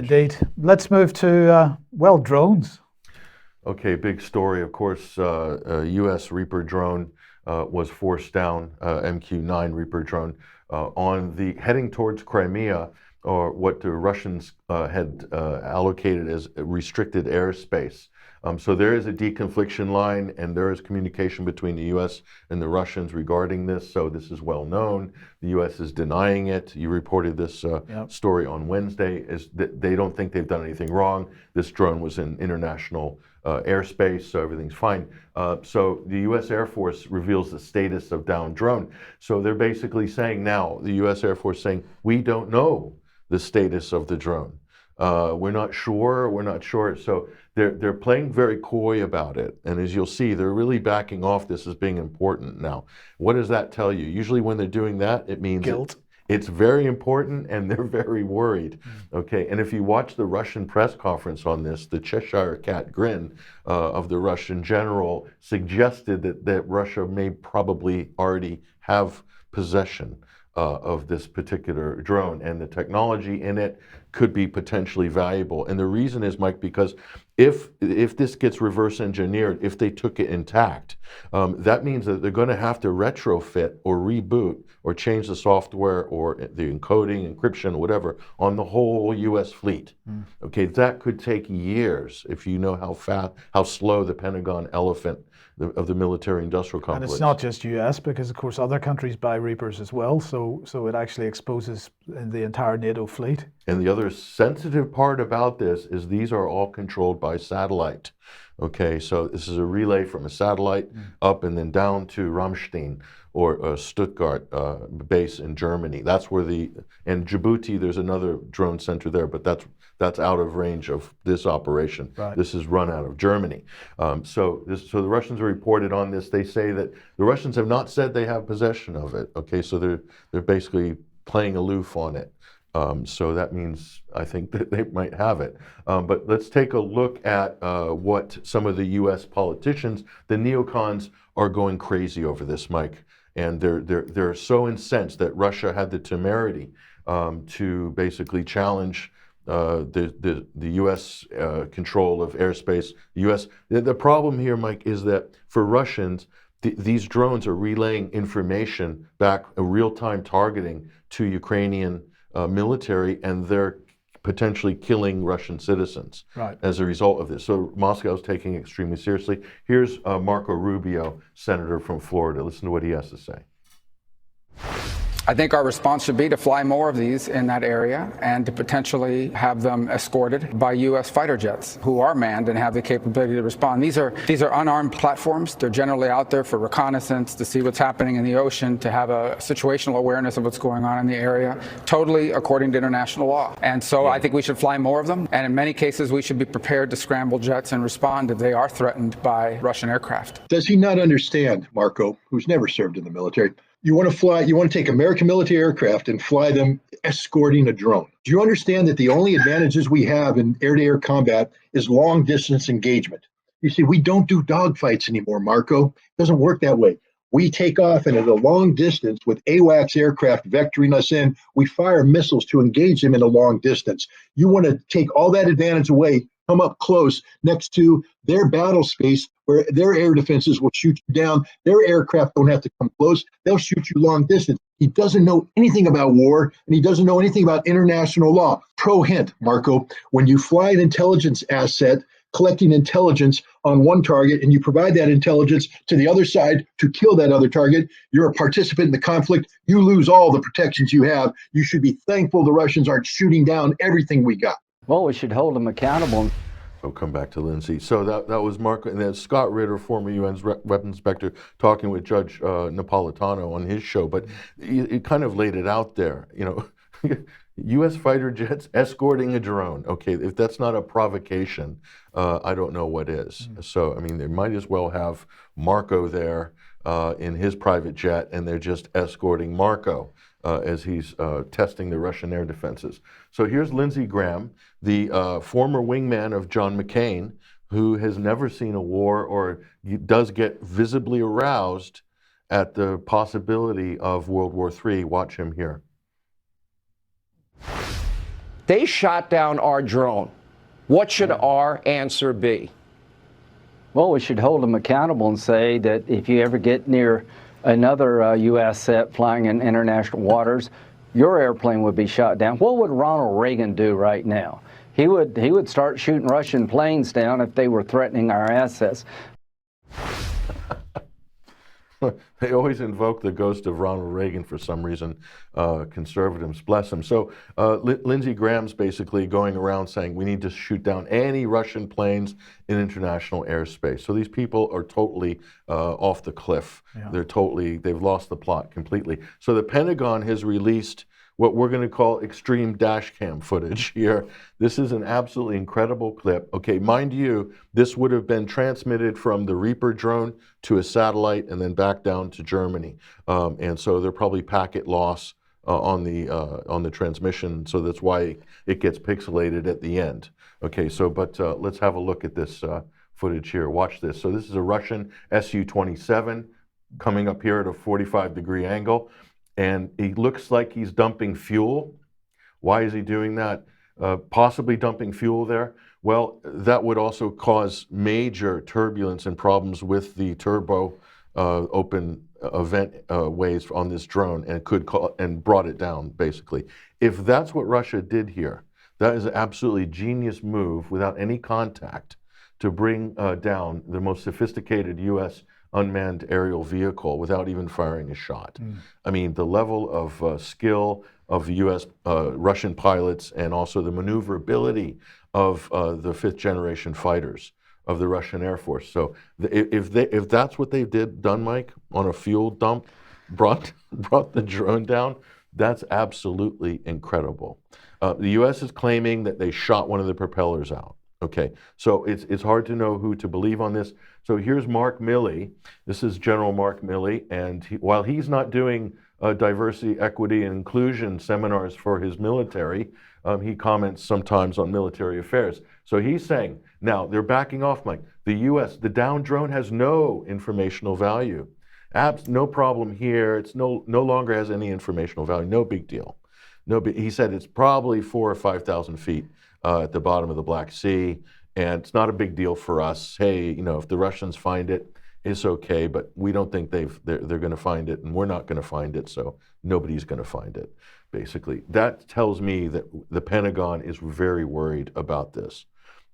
Indeed. Let's move to, well, drones. Okay, big story. Of course, a U.S. Reaper drone was forced down, MQ-9 Reaper drone, heading towards Crimea, or what the Russians had allocated as restricted airspace. So there is a deconfliction line, and there is communication between the U.S. and the Russians regarding this. So this is well known. The U.S. is denying it. You reported this story on Wednesday. Is that they don't think they've done anything wrong. This drone was in international airspace, so everything's fine. So the U.S. Air Force reveals the status of downed drone. So they're basically saying now, the U.S. Air Force saying, we don't know the status of the drone. We're not sure. So they're playing very coy about it. And as you'll see, they're really backing off this as being important now. What does that tell you? Usually when they're doing that, it means guilt. It's very important, and they're very worried. Okay, and if you watch the Russian press conference on this, the Cheshire Cat grin of the Russian general suggested that Russia may probably already have possession of this particular drone, and the technology in it could be potentially valuable. And the reason is, Mike, because if this gets reverse engineered, if they took it intact, that means that they're going to have to retrofit or reboot or change the software or the encoding, encryption, whatever, on the whole U.S. fleet. Okay, that could take years if you know how slow the Pentagon elephant of the military-industrial complex. And it's not just US, because of course other countries buy Reapers as well, so it actually exposes the entire NATO fleet. And the other sensitive part about this is these are all controlled by satellite. Okay, so this is a relay from a satellite up and then down to Ramstein or Stuttgart base in Germany. That's where and Djibouti, there's another drone center there, but that's out of range of this operation. Right. This is run out of Germany. So the Russians are reported on this. They say that the Russians have not said they have possession of it. Okay, so they're basically playing aloof on it. So that means I think that they might have it. But let's take a look at what some of the U.S. politicians, the neocons, are going crazy over this, Mike. And they're so incensed that Russia had the temerity to basically challenge the U.S. Control of airspace. The problem here, Mike, is that for Russians, these drones are relaying information back, a real-time targeting to Ukrainian military, and they're potentially killing Russian citizens as a result of this. So Moscow is taking it extremely seriously. Here's Marco Rubio, senator from Florida. Listen to what he has to say. I think our response should be to fly more of these in that area and to potentially have them escorted by U.S. fighter jets who are manned and have the capability to respond. These are unarmed platforms. They're generally out there for reconnaissance, to see what's happening in the ocean, to have a situational awareness of what's going on in the area, totally according to international law. And so I think we should fly more of them. And in many cases, we should be prepared to scramble jets and respond if they are threatened by Russian aircraft. Does he not understand, Marco, who's never served in the military? You want to take American military aircraft and fly them escorting a drone. Do you understand that the only advantages we have in air-to-air combat is long-distance engagement? You see, we don't do dogfights anymore, Marco. It doesn't work that way. We take off, and at a long distance with AWACS aircraft vectoring us in, we fire missiles to engage them in a long distance. You want to take all that advantage away, come up close next to their battle space where their air defenses will shoot you down. Their aircraft don't have to come close. They'll shoot you long distance. He doesn't know anything about war, and he doesn't know anything about international law. Pro hint, Marco, when you fly an intelligence asset, collecting intelligence on one target, and you provide that intelligence to the other side to kill that other target, you're a participant in the conflict. You lose all the protections you have. You should be thankful the Russians aren't shooting down everything we got. Well, we should hold them accountable. So come back to Lindsey. So that was Mark, and then Scott Ritter, former UN's weapons inspector, talking with Judge Napolitano on his show. But he kind of laid it out there, U.S. fighter jets escorting a drone. Okay, if that's not a provocation, I don't know what is. So, I mean, they might as well have Marco there in his private jet, and they're just escorting Marco as he's testing the Russian air defenses. So here's Lindsey Graham, the former wingman of John McCain, who has never seen a war or does get visibly aroused at the possibility of World War III. Watch him here. They shot down our drone. What should our answer be? Well, we should hold them accountable and say that if you ever get near another U.S. set flying in international waters, your airplane would be shot down. What would Ronald Reagan do right now? He would start shooting Russian planes down if they were threatening our assets. They always invoke the ghost of Ronald Reagan for some reason, conservatives, bless them. So Lindsey Graham's basically going around saying we need to shoot down any Russian planes in international airspace. So these people are totally off the cliff. Yeah. They've lost the plot completely. So the Pentagon has released what we're going to call extreme dash cam footage here. This is an absolutely incredible clip. Okay, mind you, this would have been transmitted from the Reaper drone to a satellite and then back down to Germany. And so there'll probably packet loss on the transmission. So that's why it gets pixelated at the end. Okay, so but let's have a look at this footage here. Watch this. So this is a Russian Su-27 coming up here at a 45-degree angle. And he looks like he's dumping fuel. Why is he doing that? Possibly dumping fuel there. Well, that would also cause major turbulence and problems with the turbo open vent ways on this drone, and brought it down, basically. If that's what Russia did here, that is an absolutely genius move without any contact to bring down the most sophisticated U.S. unmanned aerial vehicle without even firing a shot. I mean, the level of skill of U.S. Russian pilots and also the maneuverability of the fifth-generation fighters of the Russian Air Force. So if that's what they done, Mike, on a fuel dump, brought the drone down, that's absolutely incredible. The U.S. is claiming that they shot one of the propellers out. Okay, so it's hard to know who to believe on this. So here's Mark Miley. This is General Mark Miley, and while he's not doing diversity, equity, and inclusion seminars for his military, he comments sometimes on military affairs. So he's saying, now they're backing off, Mike. The U.S., the down drone has no informational value. No problem here. It's no longer has any informational value. No big deal. He said it's probably 4,000 or 5,000 feet at the bottom of the Black Sea, and it's not a big deal for us. Hey, if the Russians find it, it's okay, but we don't think they're going to find it, and we're not going to find it, so nobody's going to find it, basically. That tells me that the Pentagon is very worried about this,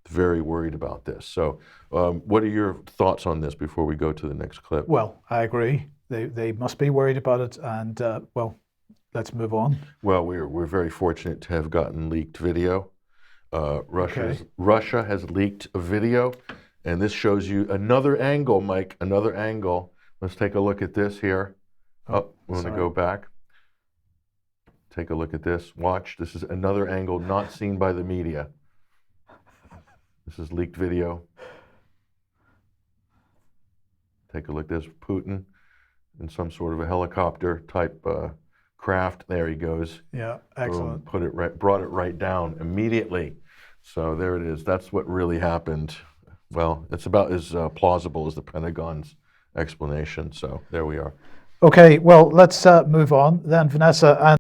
very worried about this. So what are your thoughts on this before we go to the next clip? Well, I agree. They must be worried about it, and, well, let's move on. Well, we're very fortunate to have gotten leaked video. Russia has leaked a video, and this shows you another angle, Mike, another angle. Let's take a look at this here. We want to go back. Take a look at this. Watch. This is another angle not seen by the media. This is leaked video. Take a look at this. Putin in some sort of a helicopter type craft. There he goes. Yeah, excellent. Brought it right down immediately. So there it is. That's what really happened. Well, it's about as plausible as the Pentagon's explanation. So there we are. Okay, well, let's move on then, Vanessa.